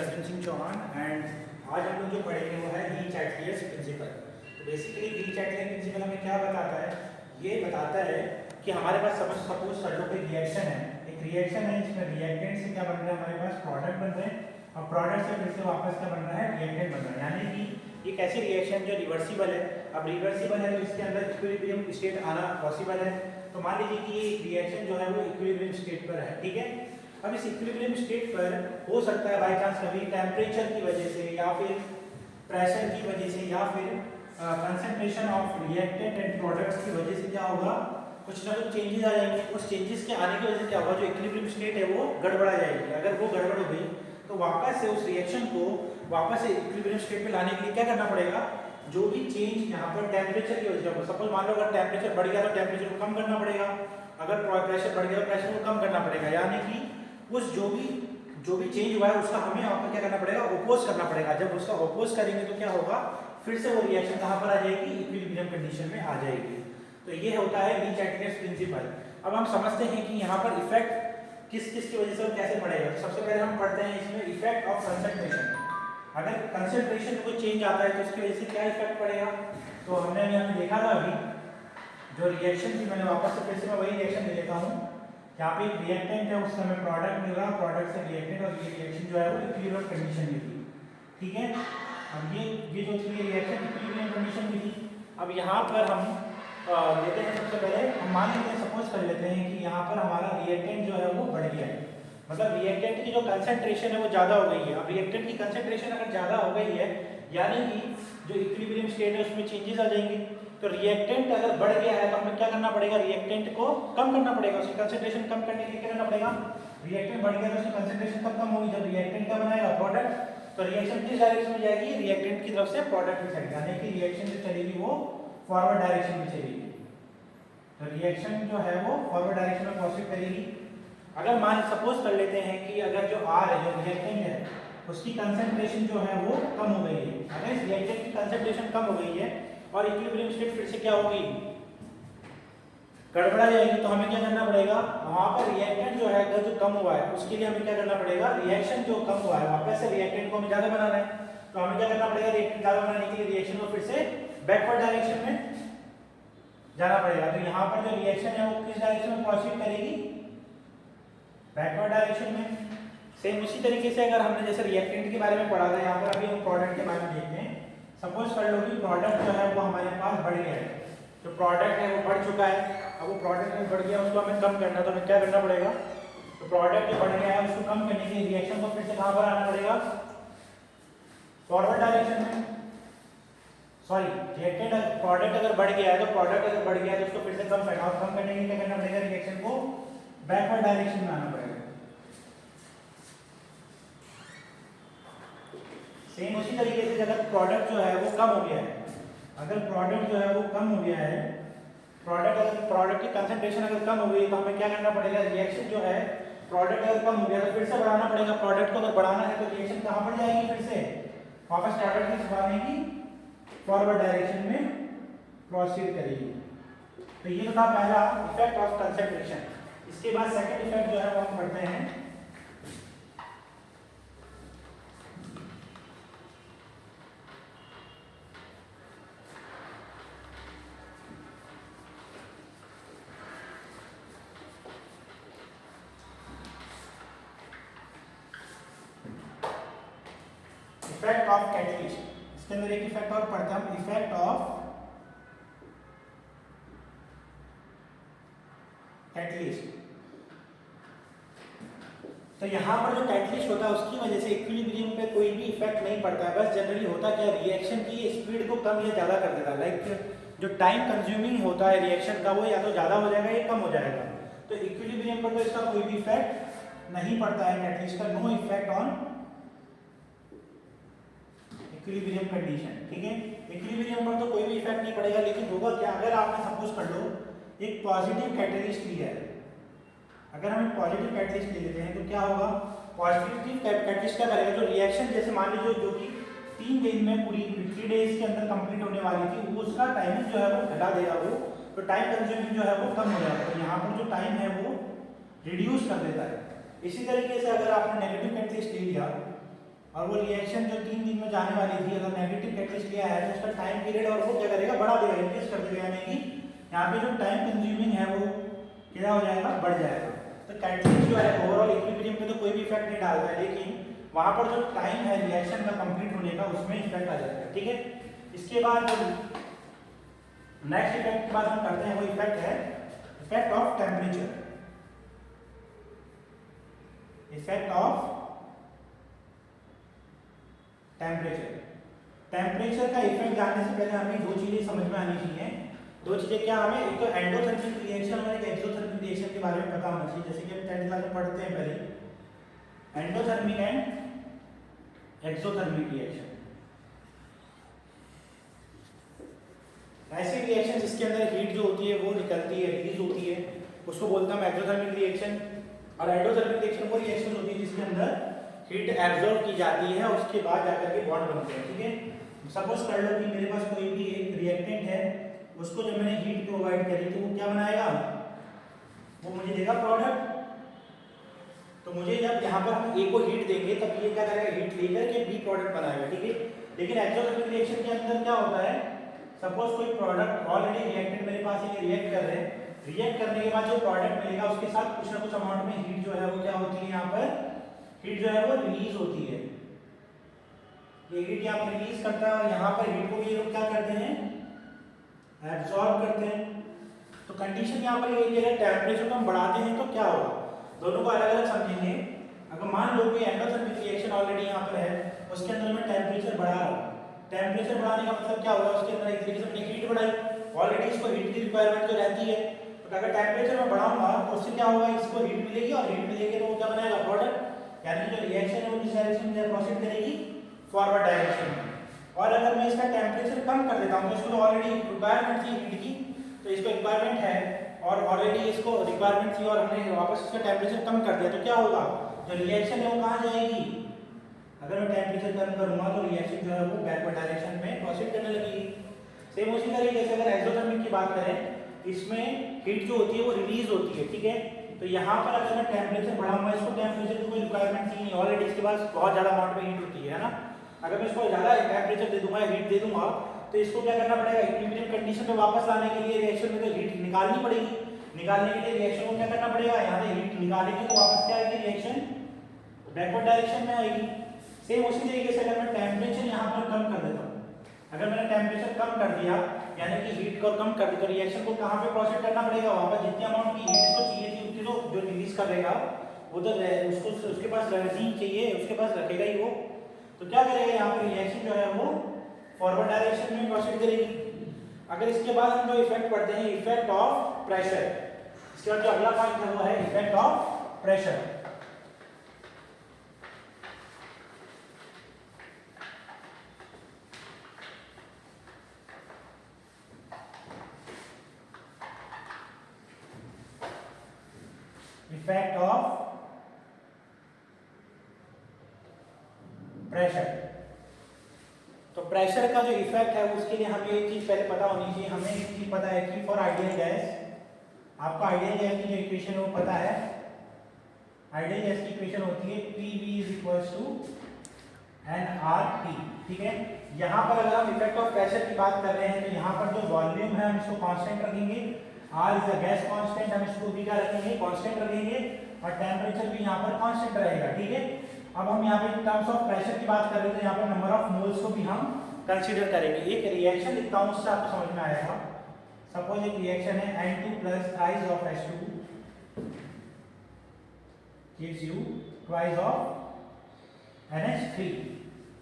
Arjun Singh Chauhan and आज हम लोग जो पढ़ेंगे वो है ली चैटलियर्स प्रिंसिपल। तो बेसिकली ली चैटलियर प्रिंसिपल हमें क्या बताता है? ये बताता है कि हमारे पास सपोज कर लो कोई रिएक्शन है, एक रिएक्शन है जिसमें रिएक्टेंट से क्या बन रहा है, हमारे पास प्रोडक्ट बन रहे हैं और प्रोडक्ट से फिर से वापस क्या बन रहा है, रिएक्टेंट बन रहा है। यानी कि एक ऐसी रिएक्शन जो रिवर्सिबल है। अब रिवर्सिबल है तो इसके अंदर इक्विलिब्रियम स्टेट आना पॉसिबल है। तो मान लीजिए कि ये रिएक्शन जो है वो इक्विलिब्रियम स्टेट पर है, ठीक है। अब इस इक्विलिब्रियम स्टेट पर हो सकता है बाई चांस कभी टेम्परेचर की वजह से या फिर प्रेशर की वजह से या फिर concentration of reactant and products की वजह से क्या होगा, कुछ ना कुछ चेंजेस आ जाएंगे। उस चेंजेस के आने की वजह से क्या होगा, जो इक्विलिब्रियम स्टेट है वो गड़बड़ा जाएगी। अगर वो गड़बड़ हो गई तो वापस से उस रिएक्शन को वापस से इक्विलिब्रियम स्टेट में लाने के लिए क्या करना पड़ेगा, जो भी चेंज यहाँ पर टेम्परेचर की वजह से, सपोज मान लो अगर टेम्परेचर बढ़ गया तो टेम्परेचर को कम करना पड़ेगा, अगर प्रेशर बढ़ गया तो प्रेशर को कम करना पड़ेगा। यानी कि उस जो भी चेंज हुआ है उसका हमें यहाँ पर क्या करना पड़ेगा, ओपोज करना पड़ेगा। जब उसका ओपोज करेंगे तो क्या होगा, फिर से वो रिएक्शन कहाँ पर आ जाएगी, इक्विलिब्रियम कंडीशन में आ जाएगी। तो ये होता है ली चैटलियर्स प्रिंसिपल। अब हम समझते हैं कि यहाँ पर इफेक्ट किस किस की वजह से और कैसे पड़ेगा। तो सबसे पहले हम पढ़ते हैं इसमें इफेक्ट ऑफ कंसंट्रेशन। अगर कंसंट्रेशन में कोई चेंज आता है तो उसकी वजह से क्या इफेक्ट पड़ेगा। तो हमने यहाँ पे देखा था अभी जो रिएक्शन थी, मैंने वापस से फिर से मैं वही रिएक्शन ले लेता हूँ। यहाँ पे एक रिएक्टेंट है, उससे हमें प्रोडक्ट मिल रहा, प्रोडक्ट से रिएक्टेंट, और ये रिएक्शन जो है वो इक्विलिब्रियम कंडीशन में थी, ठीक है। अब ये जो थी रिएक्शन इक्विलिब्रियम कंडीशन में थी। अब यहाँ पर हम लेते हैं, सबसे पहले हम मान लेते हैं, सपोज कर लेते हैं कि यहाँ पर हमारा रिएक्टेंट जो है वो बढ़ गया है, मतलब रिएक्टेंट की जो कंसंट्रेशन है वो ज़्यादा हो गई है। अब रिएक्टेंट की कंसंट्रेशन अगर ज़्यादा हो गई है यानी कि जो इक्विलिब्रियम स्टेट है उसमें चेंजेस आ जाएंगे। तो रिएक्टेंट अगर बढ़ गया है तो हमें क्या करना पड़ेगा, रिएक्टेंट को कम करना पड़ेगा, उसकी कंसंट्रेशन कम करने के लिए क्या करना पड़ेगा, रिएक्टेंट बढ़ गया तो उसकी कंसंट्रेशन कम होगी। जब रिएक्टेंट का बनाएगा प्रोडक्ट तो रिएक्शन किस डायरेक्शन में जाएगी, रिएक्टेंट की तरफ से प्रोडक्ट में चलेगी, यानी कि रिएक्शन जो चलेगी वो फॉरवर्ड डायरेक्शन में चलेगी। तो रिएक्शन जो है वो फॉरवर्ड डायरेक्शन में प्रोसीड करेगी। अगर मान सपोज कर लेते हैं कि अगर जो आर है, जो रिएक्टेंट है, उसकी कंसंट्रेशन जो है वो कम हो गई है, अगर इस रिएक्टेंट की कंसंट्रेशन कम हो गई है और इक्विलिब्रियम स्टेट फिर से क्या होगी, गड़बड़ा जाएगी, तो हमें क्या करना पड़ेगा, वहां पर रिएक्टेंट जो है अगर जो कम हुआ है उसके लिए हमें क्या करना पड़ेगा, रिएक्शन जो कम हुआ है वापस से रिएक्टेंट को हमें ज्यादा बनाना है। तो हमें क्या करना पड़ेगा, रिएक्टेंट ज्यादा बनाने के लिए रिएक्शन को फिर से बैकवर्ड डायरेक्शन में जाना पड़ेगा। तो यहाँ पर जो रिएक्शन है वो किस डायरेक्शन में प्रोसीड करेगी, बैकवर्ड डायरेक्शन में। सेम उसी तरीके से अगर हमने जैसे रिएक्टेंट के बारे में पढ़ा था, यहाँ पर अभी हम प्रोडक्ट के बारे में देखते हैं। सपोज कर लो कि प्रोडक्ट जो है वो हमारे पास बढ़ गया है, जो प्रोडक्ट है वो बढ़ चुका है। अब वो प्रोडक्ट में बढ़ गया उसको हमें कम करना, तो हमें क्या करना पड़ेगा, तो प्रोडक्ट जो बढ़ गया है उसको कम करने के लिए रिएक्शन को फिर से कहाँ पर आना पड़ेगा, फॉरवर्ड डायरेक्शन में। सॉरी, रिएक्टेंट प्रोडक्ट अगर बढ़ गया है तो प्रोडक्ट अगर बढ़ गया है तो उसको फिर से कम करना, और कम करने के लिए क्या करना पड़ेगा, रिएक्शन को बैकवर्ड डायरेक्शन में आना पड़ेगा। सेम उसी तरीके से अगर प्रोडक्ट जो है वो कम हो गया है, अगर प्रोडक्ट जो है वो कम हो गया है, प्रोडक्ट की कंसंट्रेशन अगर कम हो गई तो हमें क्या करना पड़ेगा, रिएक्शन जो है प्रोडक्ट अगर कम हो गया तो फिर से बढ़ाना पड़ेगा। प्रोडक्ट को अगर बढ़ाना है तो रिएक्शन कहाँ पर जाएगी, फिर से वापस प्रोडक्ट की बढ़ाने की फॉरवर्ड डायरेक्शन में प्रोसीड करेगी। तो ये था पहला इफेक्ट ऑफ कंसंट्रेशन। इसके बाद सेकंड इफेक्ट जो है वो हम पढ़ते हैं, इफेक्ट ऑफ कैटलिस्ट। इसके अंदर एक इफेक्ट और पढ़ते हैं हम, इफेक्ट ऑफ कैटलिस्ट। तो यहाँ पर जो कैटलिस्ट होता है उसकी वजह से इक्विलिब्रियम पे कोई भी इफेक्ट नहीं पड़ता है। बस जनरली होता क्या, रिएक्शन की स्पीड को कम या ज़्यादा कर देता है। लाइक जो टाइम कंज्यूमिंग होता है रिएक्शन का वो या तो ज़्यादा हो जाएगा या कम हो जाएगा। तो इक्विलिब्रियम पर तो इसका कोई भी इफेक्ट नहीं पड़ता है कैटलिस्ट का, no effect on equilibrium condition, ठीक है। इक्विलिब्रियम पर तो कोई भी इफेक्ट नहीं पड़ेगा, लेकिन होगा क्या, अगर आपने सपोज कर लो एक पॉजिटिव कैटलिस्ट लिया है, अगर हम एक पॉजिटिव कैटलिस्ट ले लेते हैं तो क्या होगा, पॉजिटिव कैटलिस्ट क्या करेगा, जो रिएक्शन जैसे मान लीजिए जो कि 3 दिन में पूरी 3 डेज के अंदर कंप्लीट होने वाली थी, वो उसका टाइमिंग जो है वो घटा देगा, वो तो टाइम कंज्यूमिंग जो है वो कम हो जाएगा। तो यहाँ पर जो टाइम है वो रिड्यूस कर देता है। इसी तरीके से अगर आपने नेगेटिव कैटलिस्ट ले लिया और वो रिएक्शन जो 3 दिन में जाने वाली थी, अगर नेगेटिव कैटलिस्ट लिया है तो उसका टाइम पीरियड और वो क्या करेगा, बढ़ा देगा, इंक्रीज कर देगा, यानी कि यहाँ पे जो टाइम कंज्यूमिंग है वो क्या हो जाएगा, बढ़ जाएगा। तो कैटलिस्ट जो है ओवरऑल इक्विलिब्रियम पे तो कोई भी इफेक्ट नहीं डालता है, लेकिन वहाँ पर जो टाइम है रिएक्शन का कंप्लीट होने का उसमें इफेक्ट आ जाता है। ठीक है, इसके बाद जो नेक्स्ट इफेक्ट की बात हम करते हैं वो इफेक्ट है effect of temperature. Effect of temperature. Temperature का इफेक्ट जानने से पहले हमें दो चीजें समझ में आनी चाहिए। दो चीजें क्या, हमें एक तो एंडोथर्मिक रिएक्शन और एक एक्सोथर्मिक रिएक्शन के बारे में पता होना चाहिए, जैसे कि हम 10th क्लास में पढ़ते हैं पहले एंडोथर्मिक एंड एक्सोथर्मिक रिएक्शन। ऐसी रिएक्शन जिसके अंदर हीट जो होती है वो निकलती है, रिलीज होती है, उसको बोलते हैं एक्सोथर्मिक रिएक्शन। और एंडोथर्मिक रिएक्शन वो रिएक्शन होती है जिसके अंदर हीट एब्जॉर्ब की जाती है और उसके बाद जाकर के बॉन्ड बनते हैं। ठीक है, सपोज कर लो कि मेरे पास कोई भी एक रिएक्टेंट है, उसको जब मैंने हीट प्रोवाइड करी तो वो क्या बनाएगा, वो मुझे देगा प्रोडक्ट। तो मुझे जब यहाँ पर हम ए को हीट देंगे तब ये क्या करेगा, हीट लेकर के बी प्रोडक्ट बनाएगा। ठीक है, लेकिन एक्सोथर्मिक रिएक्शन के अंदर क्या होता है, सपोज कोई प्रोडक्ट ऑलरेडी रिएक्टेंट मेरे पास ये रिएक्ट कर रहे हैं, रिएक्ट करने के बाद जो प्रोडक्ट मिलेगा उसके साथ कुछ ना कुछ अमाउंट में हीट जो है वो क्या होती है, यहाँ पर हीट जो है वो रिलीज होती है। ये हीट यहाँ पर रिलीज करता है और यहाँ पर हीट को भी लोग क्या करते हैं, एब्सॉर्ब करते हैं। तो कंडीशन यहाँ पर ये है, टेम्परेचर को हम बढ़ाते हैं तो क्या होगा, दोनों को अलग अलग समझेंगे। अगर मान लो कि एंडोथर्मिक रिएक्शन ऑलरेडी यहाँ पर है, उसके अंदर मैं टेम्परेचर बढ़ा रहा हूँ, टेम्परेचर बढ़ाने का मतलब क्या होगा, उसके अंदर एक तरीके से मैंने हीट बढ़ाई, ऑलरेडी इसको हीट की रिक्वायरमेंट तो रहती है, तो अगर टेम्परेचर में बढ़ाऊंगा तो उससे क्या होगा, इसको हीट मिलेगी और हीट मिलेगी तो वो क्या बनाएगा, प्रोडक्ट। यानी कि जो रिएक्शन है वो किस डायरेक्शन में प्रोसीड करेगी, फॉरवर्ड डायरेक्शन में। और अगर मैं इसका टेम्परेचर कम कर देता हूँ तो इसको तो ऑलरेडी रिक्वायरमेंट थी हीट की, तो इसको रिक्वायरमेंट है और ऑलरेडी इसको रिक्वायरमेंट थी और हमने वापस इसका टेम्परेचर कम कर दिया, तो क्या होगा, जो रिएक्शन है वो कहाँ जाएगी, अगर मैं टेम्परेचर कम करूंगा तो रिएक्शन जो है वो बैकवर्ड डायरेक्शन में प्रोसीड करने लगेगी। सेम उसी तरीके से अगर एक्सोथर्मिक की बात करें, इसमें हीट जो होती है वो रिलीज होती है। ठीक है, तो यहाँ पर अगर मैं टेम्परेचर बढ़ाऊंगा, इसको टेम्परेचर की कोई रिक्वायरमेंट थी नहीं, ऑलरेडी इसके पास बहुत ज़्यादा अमाउंट में हीट होती है ना। अगर मैं इसको ज़्यादा टेम्परेचर दे दूंगा, हीट दे दूंगा, तो इसको क्या करना पड़ेगा, इक्विलिब्रियम कंडीशन में वापस लाने के लिए रिएक्शन में तो हीट निकालनी पड़ेगी। निकालने के लिए रिएक्शन को क्या करना पड़ेगा, यहाँ से हीट निकालेंगे तो वापस क्या आएगी, रिएक्शन बैकवर्ड डायरेक्शन में आएगी। सेम उसी तरीके से अगर मैं टेम्परेचर यहाँ पर कम कर देता हूँ, अगर मैंने टेम्परेचर कम कर दिया यानी कि हीट को कम कर दिया, तो रिएक्शन को कहाँ पे प्रोसेस करना पड़ेगा, वहाँ पर जितनी अमाउंट की हीट इसको चाहिए थी उतनी तो जो रिलीज कर देगा वो तो उसको उसके पास रहनी चाहिए, उसके पास रखेगा ही वो। तो क्या करेगा, यहाँ पर रिएक्शन जो है वो फॉरवर्ड डायरेक्शन में प्रोसीड करेगी। अगर इसके बाद हम जो इफेक्ट पढ़ते हैं, इफेक्ट ऑफ प्रेशर, इसके बाद जो अगला पॉइंट है वो है effect of pressure. Effect of pressure. तो प्रेशर का जो इफेक्ट है उसके लिए हमें एक चीज पहले पता होनी चाहिए। हमें एक चीज पता है कि फॉर आइडियल गैस, आपको आइडियल गैस की जो इक्वेशन है वो पता है, आइडियल गैस की इक्वेशन होती है PV = nRT। ठीक है, यहाँ पर अगर हम इफेक्ट ऑफ प्रेशर की बात कर रहे हैं तो यहाँ पर जो वॉल्यूम है हम इसको कांस्टेंट रखेंगे, R is a gas constant, हम इसको भी क्या रखेंगे, कांस्टेंट रखेंगे, और टेम्परेचर भी यहाँ पर कांस्टेंट रहेगा। ठीक है, अब हम यहाँ पे टर्म्स ऑफ प्रेशर की बात कर रहे थे, यहाँ पर नंबर ऑफ मोल्स को भी हम कंसीडर करेंगे। एक रिएक्शन लिखता हूँ उससे आपको समझ में आएगा। सपोज एक रिएक्शन है N2 + twice of H2 gives you twice of NH3।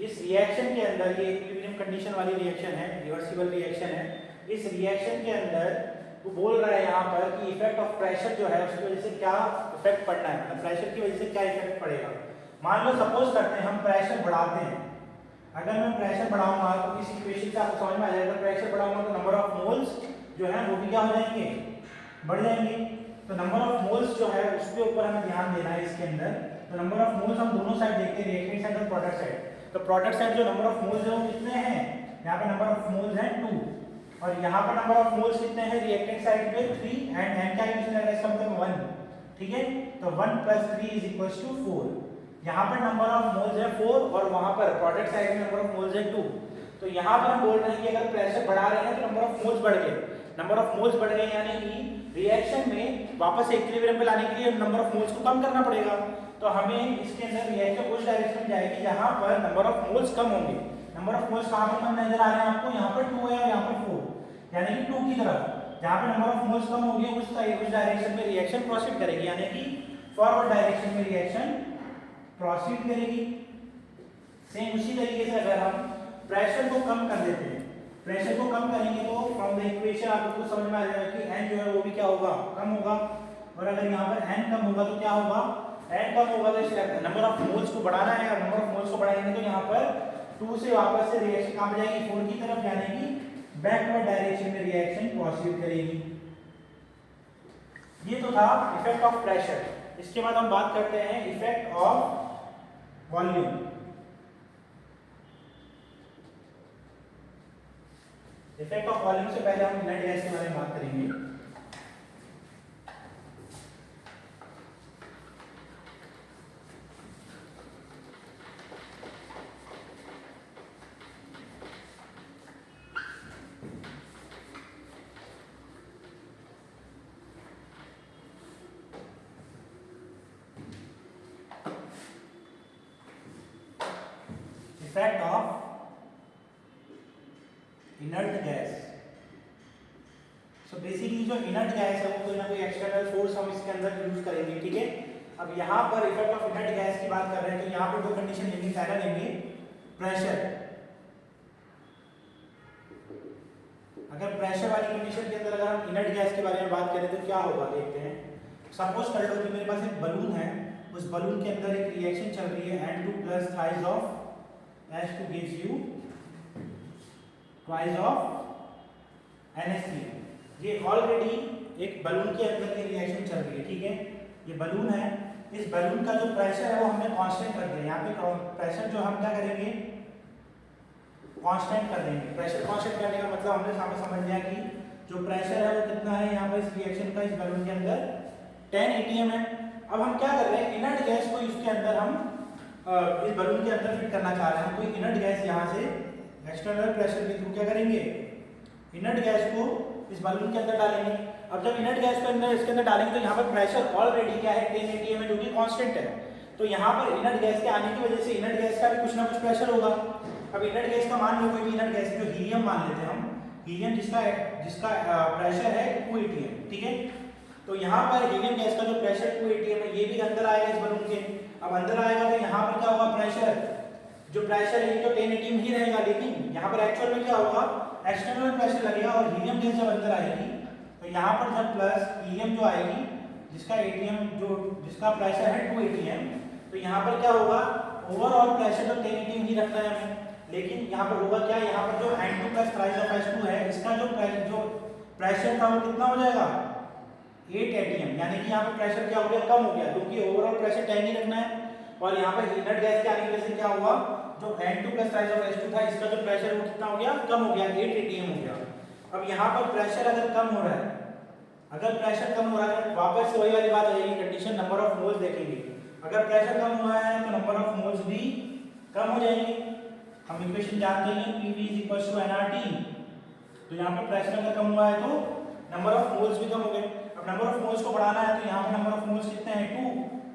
इस रिएक्शन के अंदर, ये इक्विलिब्रियम कंडीशन वाली रिएक्शन है, रिवर्सिबल रिएक्शन है। इस रिएक्शन के अंदर वो बोल रहा है यहाँ पर कि इफेक्ट ऑफ प्रेशर जो है उसकी वजह से क्या इफेक्ट पड़ना है, मतलब प्रेशर की वजह से क्या इफेक्ट पड़ेगा। मान लो सपोज करते हैं हम प्रेशर बढ़ाते हैं, अगर मैं प्रेशर बढ़ाऊंगा तो इस इक्वेशन से आपको समझ में आ जाएगा, प्रेशर बढ़ाऊंगा तो नंबर ऑफ मोल्स जो है वो भी क्या हो जाएंगे, बढ़ जाएंगे। तो नंबर ऑफ मोल्स जो है उसके ऊपर हमें ध्यान देना है इसके अंदर। तो नंबर ऑफ मोल्स हम दोनों साइड देखते हैं, रिएक्टेंट साइड और प्रोडक्ट साइड। तो प्रोडक्ट साइड जो नंबर ऑफ मोल्स है वो कितने हैं, यहाँ पे नंबर ऑफ मोल्स हैं 2, और यहाँ पर नंबर ऑफ मोल्स कितने हैं, रिएक्टेंट साइड पे 3 एंड n का यूज लग रहा है इसका मतलब 1। ठीक है, तो 1 + 3 = 4। यहाँ पर नंबर ऑफ मोल्स है 4 और वहाँ पर प्रोडक्ट साइड में नंबर ऑफ मोल्स है 2। तो यहाँ पर हम बोल रहे हैं कि अगर प्रेशर बढ़ा रहे हैं तो नंबर ऑफ मोल्स बढ़ गए। नंबर ऑफ मोल्स बढ़ गए यानी कि रिएक्शन में वापस इक्विलिब्रियम पे लाने के लिए नंबर ऑफ मोल्स को कम करना पड़ेगा। तो हमें इसके अंदर रिएक्शन उस डायरेक्शन में जाएगी जहाँ पर नंबर ऑफ मोल्स कम होंगे। नंबर ऑफ मोल्स कहाँ पर नजर आ रहे हैं आपको, यहाँ पर 2 है और यहाँ पर 4, यानी कि 2 की तरफ जहाँ पे नंबर ऑफ मोल्स कम होंगे उस डायरेक्शन में रिएक्शन प्रोसीड करेगी, यानी कि फॉरवर्ड डायरेक्शन में रिएक्शन प्रोसीड करेगी। सेम उसी तरीके से अगर हम प्रेशर को कम कर देते हैं, प्रेशर को कम करेंगे तो फ्रॉम द इक्वेशन आपको समझ में आ जाएगा कि n जो है वो भी क्या होगा, कम होगा। और अगर यहाँ पर n कम होगा तो क्या होगा, n कम होगा तो नंबर ऑफ मोल्स को बढ़ाना है, और नंबर ऑफ मोल्स को बढ़ाएंगे तो यहाँ पर 2 से वापस से रिएक्शन कहाँ जाएगी, 4 की तरफ, यानी कि बैकवर्ड डायरेक्शन में रिएक्शन प्रोसीड करेगी। ये तो था इफेक्ट ऑफ प्रेशर। इसके बाद हम बात करते हैं effect of volume. Effect of volume से पहले हम इनर्ट गैस के बारे में बात करेंगे। Effect of inert gas. So basically जो इनर्ट गैस है वो कोई ना कोई एक्सटर्नल फोर्स हम इसके अंदर यूज करेंगे, ठीक है। अब यहाँ पर इफेक्ट ऑफ इनर्ट गैस की बात कर रहे हैं तो यहाँ पर दो कंडीशन लेंगे। पहला लेंगे प्रेशर। अगर प्रेशर वाली कंडीशन के अंदर अगर हम इनर्ट गैस के बारे में बात करें तो क्या होगा, देखते हैं। सपोज कर लो कि मेरे पास एक बलून है, उस बलून के अंदर एक रिएक्शन चल रही है N2 plus thighs of H2 gives you twice of NH3। ये ऑलरेडी एक बलून के अंदर की रिएक्शन चल रही है, ठीक है। ये बलून है, इस बलून का जो प्रेशर है वो हमने कांस्टेंट कर दिया। यहाँ पे प्रेशर जो हम क्या करेंगे, कांस्टेंट कर देंगे। प्रेशर कांस्टेंट करने का मतलब हमने सामने समझ लिया कि जो प्रेशर है वो कितना है यहाँ पर इस रिएक्शन का, इस बलून के अंदर 10 atm है। अब हम क्या कर रहे हैं, इनर्ट गैस को इसके अंदर हम इस बलून के अंदर फिट करना चाह रहे हैं। कोई इनर्ट गैस यहाँ से एक्सटर्नल प्रेशर के थ्रू क्या करेंगे, इनर्ट गैस को इस बलून के अंदर डालेंगे। अब जब इनर्ट गैस को अंदर इसके अंदर डालेंगे तो यहाँ पर प्रेशर ऑलरेडी क्या है, 10 atm है, जो कि कांस्टेंट है। तो यहाँ पर इनर्ट गैस के आने की वजह से इनर्ट गैस का भी कुछ ना कुछ प्रेशर होगा। अब इनर्ट गैस का मान लो कोई भी इनर्ट गैस जो हीलियम मान लेते हैं हम, हीलियम जिसका प्रेशर है 2 atm, ठीक है। तो यहाँ पर हीलियम गैस का जो प्रेशर 2 atm है ये भी अंदर आएगा इस बलून के। अब अंदर आएगा तो यहाँ पर क्या होगा, प्रेशर जो प्रेशर है तो 10 atm ही रहेगा, लेकिन यहाँ पर एक्चुअल में क्या होगा, एक्सटर्नल प्रेशर लगेगा। और हीलियम गैस जब अंदर आएगी तो यहाँ पर जब प्लस हीलियम जो आएगी जिसका प्रेशर है 2 atm, तो यहाँ पर क्या होगा, ओवरऑल प्रेशर तो 10 atm ही रखना है हमें। लेकिन यहाँ पर होगा क्या, यहाँ पर जो N2 plus thrice of H2 है इसका जो प्रेशर था वो कितना हो जाएगा, 8 atm, यानी कि यहाँ पर प्रेशर क्या हो गया, कम हो गया, क्योंकि ओवरऑल प्रेशर 10 ही रखना है। और यहाँ पर इनर्ट गैस के आने की वजह से क्या हुआ, जो N2 plus thrice of H2 था इसका जो प्रेशर वो कितना हो गया, कम हो गया, 8 atm हो गया। अब यहाँ पर प्रेशर अगर कम हो रहा है, अगर प्रेशर कम हो रहा है, वापस से वही वाली बात आ जाएगी, कंडीशन नंबर ऑफ मोल्स देखेंगे। अगर प्रेशर कम हुआ है तो नंबर ऑफ मोल्स भी कम हो जाएंगे। हम इक्वेशन जानते हैं PV = nRT। तो यहाँ पर प्रेशर अगर कम हुआ है तो नंबर ऑफ मोल्स भी कम हो गए। अब नंबर ऑफ मोल्स को बढ़ाना है तो यहाँ पर नंबर ऑफ मोल्स कितने हैं, 2,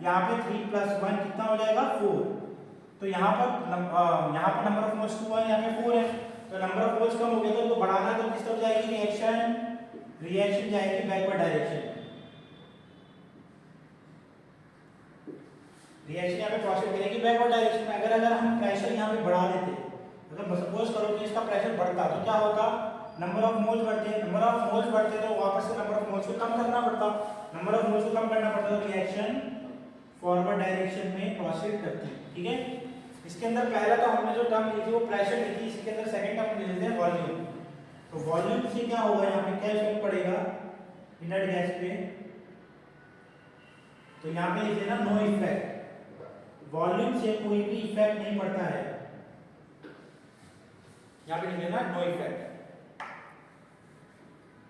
यहाँ पे 3 + 1 कितना हो जाएगा, 4। तो यहाँ पर नंबर ऑफ मोल्स 2 है, यहाँ पे 4 है, तो नंबर ऑफ मोल्स कम हो गए। तो बढ़ाना है तो किस तरफ जाएगी रिएक्शन जाएगी बैकवर्ड डायरेक्शन। रिएक्शन यहाँ पे प्रोसीड करेगी बैकवर्ड डायरेक्शन में। अगर हम प्रेशर यहाँ पे बढ़ा देते, अगर सपोज करो कि इसका प्रेशर बढ़ता तो क्या होता, नंबर ऑफ मोल्स बढ़ते, नंबर ऑफ मोल्स बढ़ते तो वापस से नंबर ऑफ मोल्स को कम करना पड़ता, नंबर ऑफ मोल्स को कम करना पड़ता तो रिएक्शन फॉरवर्ड डायरेक्शन में प्रोसीड करती, ठीक है। इसके अंदर पहला तो हमने जो टर्म ली थी वो प्रेशर ली थी, इसके अंदर सेकंड टर्म ले लेते हैं वॉल्यूम। तो वॉल्यूम से क्या होगा, यहाँ पे क्या इफेक्ट पड़ेगा इनर्ट गैस पे, तो यहाँ पे लिख देना नो इफेक्ट। वॉल्यूम से कोई भी इफेक्ट नहीं पड़ता है, यहाँ पे लिख देना नो इफेक्ट।